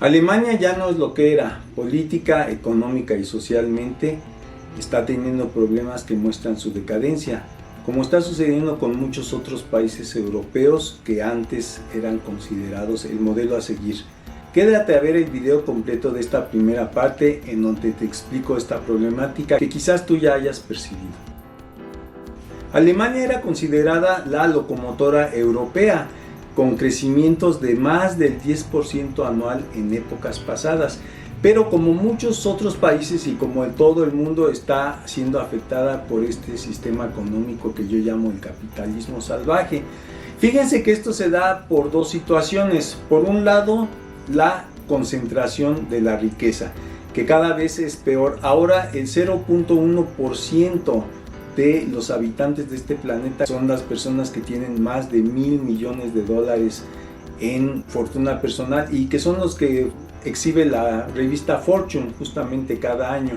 Alemania ya no es lo que era, política, económica y socialmente está teniendo problemas que muestran su decadencia, como está sucediendo con muchos otros países europeos que antes eran considerados el modelo a seguir. Quédate a ver el video completo de esta primera parte en donde te explico esta problemática que quizás tú ya hayas percibido. Alemania era considerada la locomotora europea, con crecimientos de más del 10% anual en épocas pasadas, pero como muchos otros países y como en todo el mundo está siendo afectada por este sistema económico que yo llamo el capitalismo salvaje. Fíjense que esto se da por dos situaciones. Por un lado, la concentración de la riqueza, que cada vez es peor. Ahora el 0.1% de los habitantes de este planeta son las personas que tienen más de $1,000 millones en fortuna personal y que son los que exhibe la revista Fortune justamente cada año.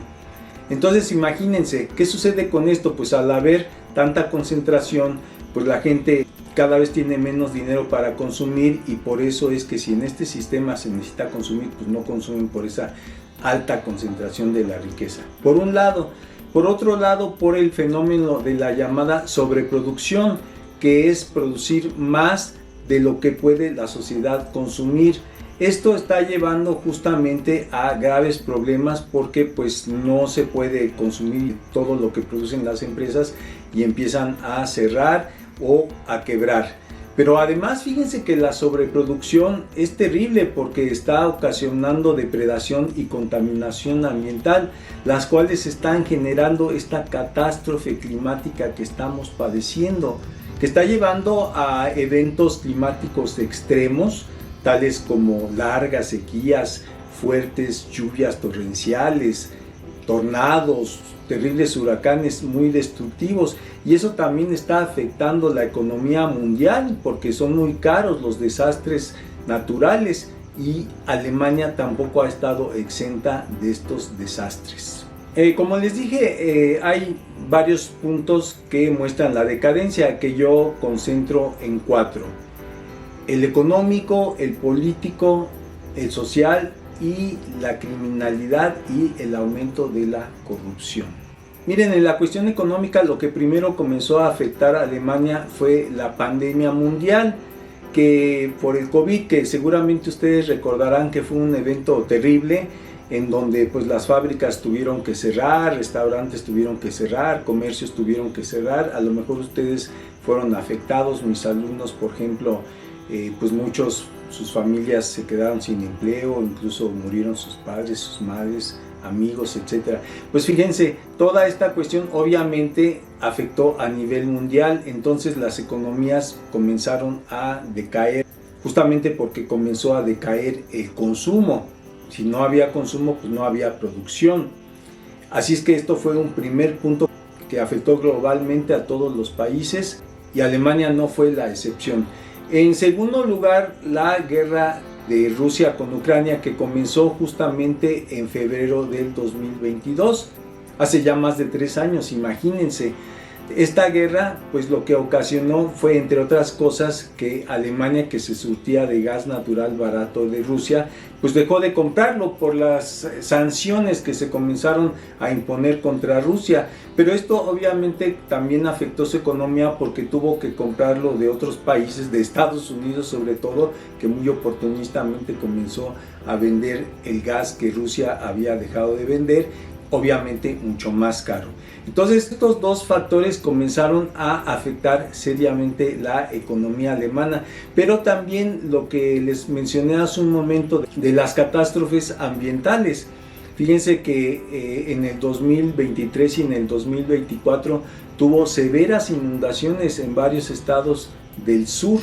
Entonces imagínense, ¿qué sucede con esto? Pues al haber tanta concentración, pues la gente cada vez tiene menos dinero para consumir y por eso es que si en este sistema se necesita consumir, pues no consumen por esa alta concentración de la riqueza. Por un lado. Por otro lado, por el fenómeno de la llamada sobreproducción, que es producir más de lo que puede la sociedad consumir. Esto está llevando justamente a graves problemas porque pues no se puede consumir todo lo que producen las empresas y empiezan a cerrar o a quebrar. Pero además fíjense que la sobreproducción es terrible porque está ocasionando depredación y contaminación ambiental, las cuales están generando esta catástrofe climática que estamos padeciendo, que está llevando a eventos climáticos extremos, tales como largas sequías, fuertes lluvias torrenciales, tornados, terribles huracanes muy destructivos, y eso también está afectando la economía mundial porque son muy caros los desastres naturales y Alemania tampoco ha estado exenta de estos desastres. Como les dije, hay varios puntos que muestran la decadencia que yo concentro en 4: el económico, el político, el social y la criminalidad y el aumento de la corrupción. Miren, en la cuestión económica lo que primero comenzó a afectar a Alemania fue la pandemia mundial, que por el COVID, que seguramente ustedes recordarán que fue un evento terrible, en donde pues las fábricas tuvieron que cerrar, restaurantes tuvieron que cerrar, comercios tuvieron que cerrar. A lo mejor ustedes fueron afectados, mis alumnos por ejemplo, pues sus familias se quedaron sin empleo, incluso murieron sus padres, sus madres, amigos, etc. Pues fíjense, toda esta cuestión obviamente afectó a nivel mundial, entonces las economías comenzaron a decaer, justamente porque comenzó a decaer el consumo. Si no había consumo, pues no había producción. Así es que esto fue un primer punto que afectó globalmente a todos los países y Alemania no fue la excepción. En segundo lugar, la guerra de Rusia con Ucrania, que comenzó justamente en febrero del 2022, hace ya más de 3 años, imagínense. Esta guerra pues lo que ocasionó fue, entre otras cosas, que Alemania, que se surtía de gas natural barato de Rusia, pues dejó de comprarlo por las sanciones que se comenzaron a imponer contra Rusia. Pero esto obviamente también afectó su economía porque tuvo que comprarlo de otros países, de Estados Unidos sobre todo, que muy oportunistamente comenzó a vender el gas que Rusia había dejado de vender, obviamente mucho más caro. Entonces estos dos factores comenzaron a afectar seriamente la economía alemana, pero también lo que les mencioné hace un momento de las catástrofes ambientales. Fíjense que en el 2023 y en el 2024 tuvo severas inundaciones en varios estados del sur,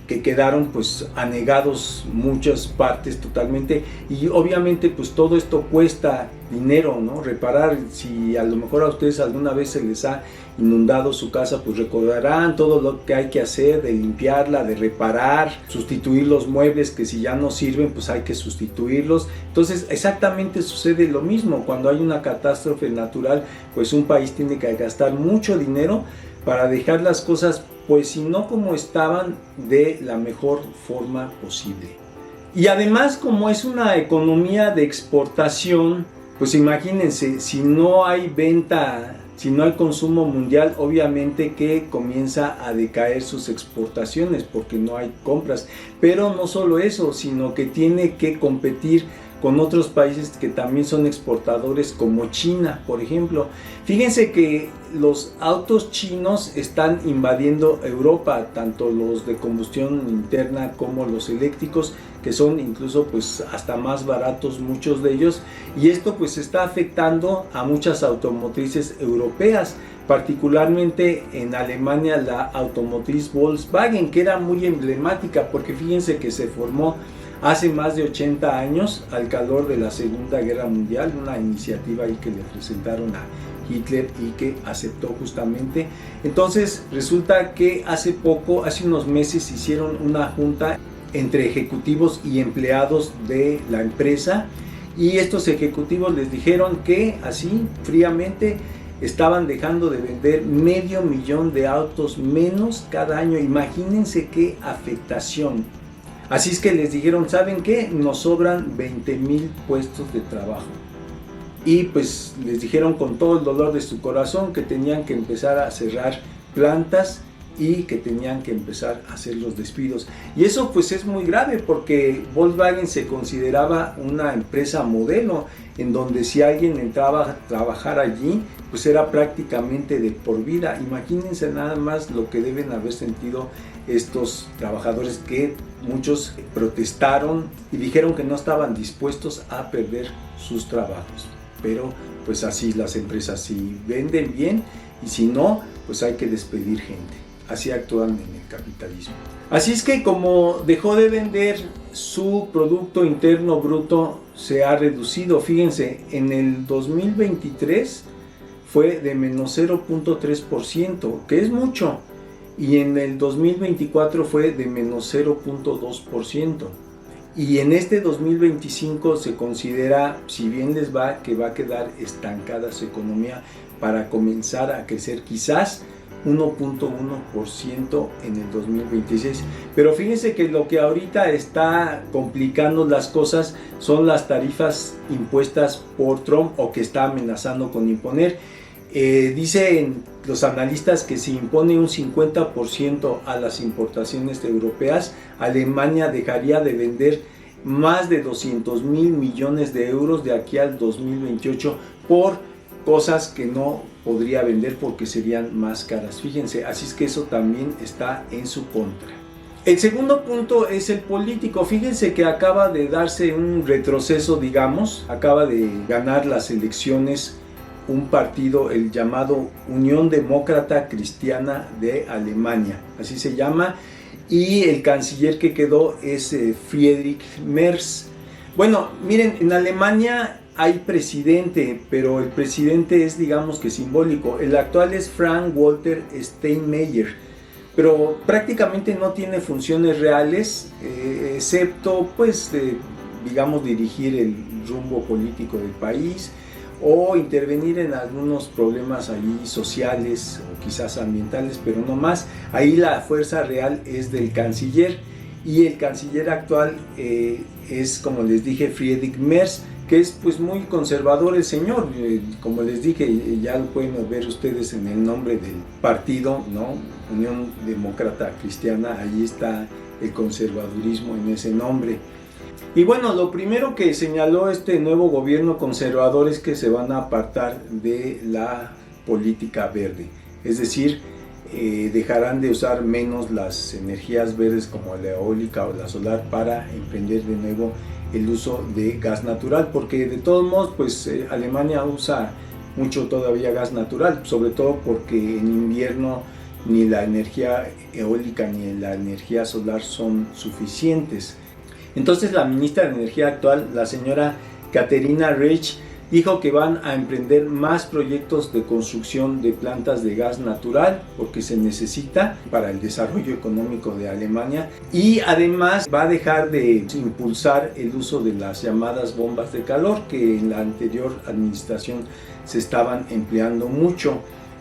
que quedaron pues anegados muchas partes totalmente, y obviamente pues todo esto cuesta dinero, ¿no? Reparar. Si a lo mejor a ustedes alguna vez se les ha inundado su casa, pues recordarán todo lo que hay que hacer, de limpiarla, de reparar, sustituir los muebles que si ya no sirven pues hay que sustituirlos. Entonces exactamente sucede lo mismo cuando hay una catástrofe natural, pues un país tiene que gastar mucho dinero para dejar las cosas, pues si no como estaban, de la mejor forma posible. Y además, como es una economía de exportación, pues imagínense, si no hay venta, si no hay consumo mundial, obviamente que comienza a decaer sus exportaciones porque no hay compras. Pero no solo eso, sino que tiene que competir con otros países que también son exportadores, como China, por ejemplo. Fíjense que los autos chinos están invadiendo Europa, tanto los de combustión interna como los eléctricos, que son incluso pues hasta más baratos muchos de ellos, y esto pues está afectando a muchas automotrices europeas, particularmente en Alemania la automotriz Volkswagen, que era muy emblemática porque fíjense que se formó hace más de 80 años, al calor de la Segunda Guerra Mundial, una iniciativa ahí que le presentaron a Hitler y que aceptó justamente. Entonces resulta que hace unos meses hicieron una junta entre ejecutivos y empleados de la empresa, y estos ejecutivos les dijeron que así fríamente estaban dejando de vender 500,000 de autos menos cada año. Imagínense qué afectación. Así es que les dijeron, ¿saben qué? Nos sobran 20,000 puestos de trabajo. Y pues les dijeron con todo el dolor de su corazón que tenían que empezar a cerrar plantas y que tenían que empezar a hacer los despidos. Y eso pues es muy grave porque Volkswagen se consideraba una empresa modelo, en donde si alguien entraba a trabajar allí, pues era prácticamente de por vida. Imagínense nada más lo que deben haber sentido estos trabajadores, que muchos protestaron y dijeron que no estaban dispuestos a perder sus trabajos. Pero pues así las empresas, si venden bien, y si no, pues hay que despedir gente. Así actúan en el capitalismo. Así es que como dejó de vender, su Producto Interno Bruto se ha reducido. Fíjense, en el 2023 fue de menos 0.3%, que es mucho, y en el 2024 fue de menos 0.2%. Y en este 2025 se considera, si bien les va, que va a quedar estancada su economía para comenzar a crecer quizás 1.1% en el 2026. Pero fíjense que lo que ahorita está complicando las cosas son las tarifas impuestas por Trump, o que está amenazando con imponer. Dicen los analistas que si impone un 50% a las importaciones europeas, Alemania dejaría de vender más de 200,000 millones de euros de aquí al 2028 por cosas que no podría vender porque serían más caras. Fíjense, así es que eso también está en su contra. El segundo punto es el político. Fíjense que acaba de darse un retroceso, digamos, acaba de ganar las elecciones un partido, el llamado Unión Demócrata Cristiana de Alemania, así se llama, y el canciller que quedó es Friedrich Merz. Bueno, miren, en Alemania hay presidente, pero el presidente es, digamos que simbólico. El actual es Frank-Walter Steinmeier, pero prácticamente no tiene funciones reales, excepto pues digamos dirigir el rumbo político del país o intervenir en algunos problemas ahí sociales o quizás ambientales, pero no más. Ahí la fuerza real es del canciller, y el canciller actual es, como les dije, Friedrich Merz, que es pues muy conservador el señor. Como les dije, ya lo pueden ver ustedes en el nombre del partido, ¿no? Unión Demócrata Cristiana, ahí está el conservadurismo en ese nombre. Y bueno, lo primero que señaló este nuevo gobierno conservador es que se van a apartar de la política verde, es decir, dejarán de usar menos las energías verdes como la eólica o la solar para emprender de nuevo el uso de gas natural, porque de todos modos pues Alemania usa mucho todavía gas natural, sobre todo porque en invierno ni la energía eólica ni la energía solar son suficientes. Entonces la ministra de Energía actual, la señora Katharina Reich, dijo que van a emprender más proyectos de construcción de plantas de gas natural porque se necesita para el desarrollo económico de Alemania, y además va a dejar de impulsar el uso de las llamadas bombas de calor que en la anterior administración se estaban empleando mucho.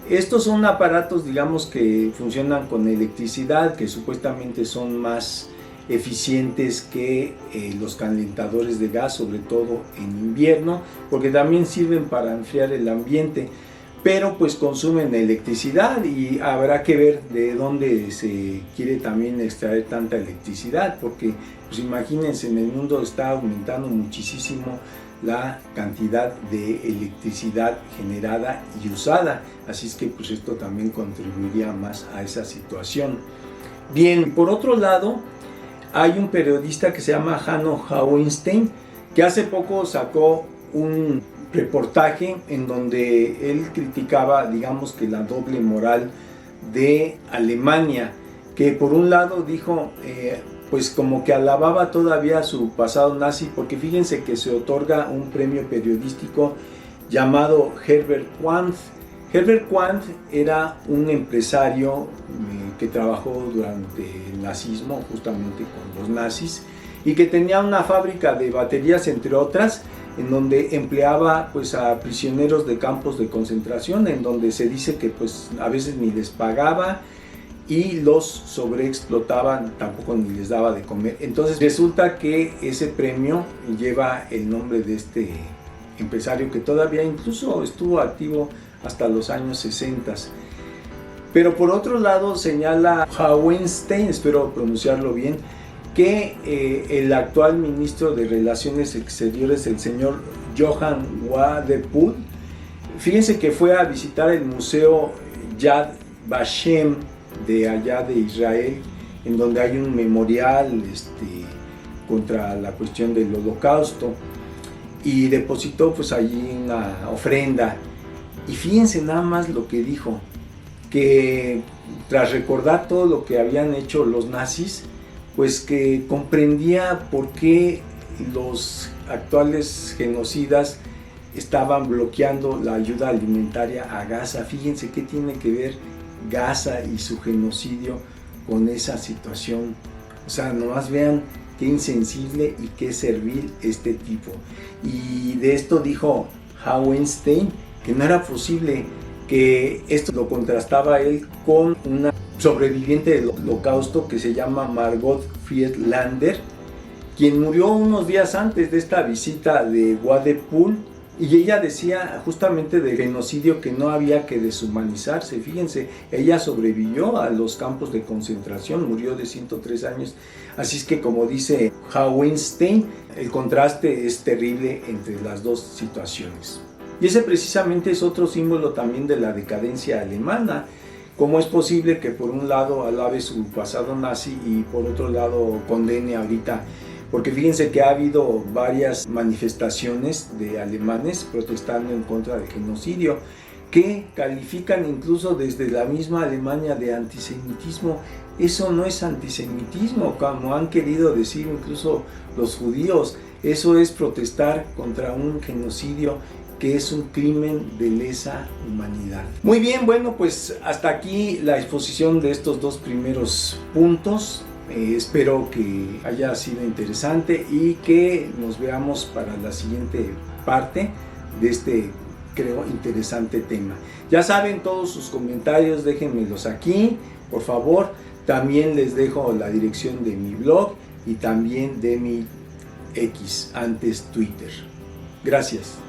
Estos son aparatos, digamos, que funcionan con electricidad, que supuestamente son más eficientes que los calentadores de gas, sobre todo en invierno, porque también sirven para enfriar el ambiente, pero pues consumen electricidad y habrá que ver de dónde se quiere también extraer tanta electricidad, porque pues imagínense, en el mundo está aumentando muchísimo la cantidad de electricidad generada y usada, así es que pues esto también contribuiría más a esa situación. Bien, por otro lado, hay un periodista que se llama Hanno Hauenstein, que hace poco sacó un reportaje en donde él criticaba, digamos que la doble moral de Alemania, que por un lado dijo, pues como que alababa todavía su pasado nazi, porque fíjense que se otorga un premio periodístico llamado Herbert Quandt. Herbert Quandt era un empresario que trabajó durante el nazismo, justamente con los nazis, y que tenía una fábrica de baterías, entre otras, en donde empleaba pues a prisioneros de campos de concentración, en donde se dice que pues a veces ni les pagaba y los sobreexplotaban, tampoco ni les daba de comer. Entonces resulta que ese premio lleva el nombre de este empresario, que todavía incluso estuvo activo hasta los años 60. Pero por otro lado señala Hauenstein, espero pronunciarlo bien, que el actual ministro de Relaciones Exteriores, el señor Johann Wadepool, fíjense que fue a visitar el museo Yad Vashem de allá de Israel, en donde hay un memorial contra la cuestión del Holocausto, y depositó pues allí una ofrenda. Y fíjense nada más lo que dijo, que tras recordar todo lo que habían hecho los nazis, pues que comprendía por qué los actuales genocidas estaban bloqueando la ayuda alimentaria a Gaza. Fíjense qué tiene que ver Gaza y su genocidio con esa situación. O sea, nomás vean qué insensible y qué servil este tipo. Y de esto dijo Hauenstein que no era posible, que esto lo contrastaba él con una sobreviviente del Holocausto que se llama Margot Friedlander, quien murió unos días antes de esta visita de Wadepool, y ella decía justamente del genocidio que no había que deshumanizarse. Fíjense, ella sobrevivió a los campos de concentración, murió de 103 años, así es que, como dice Hauenstein, el contraste es terrible entre las dos situaciones. Y ese precisamente es otro símbolo también de la decadencia alemana. ¿Cómo es posible que por un lado alabe su pasado nazi y por otro lado condene ahorita? Porque fíjense que ha habido varias manifestaciones de alemanes protestando en contra del genocidio, que califican incluso desde la misma Alemania de antisemitismo. Eso no es antisemitismo, como han querido decir incluso los judíos. Eso es protestar contra un genocidio que es un crimen de lesa humanidad. Muy bien, bueno, pues hasta aquí la exposición de estos dos primeros puntos. Espero que haya sido interesante y que nos veamos para la siguiente parte de este, creo, interesante tema. Ya saben, todos sus comentarios déjenmelos aquí, por favor. También les dejo la dirección de mi blog y también de mi X, antes Twitter. Gracias.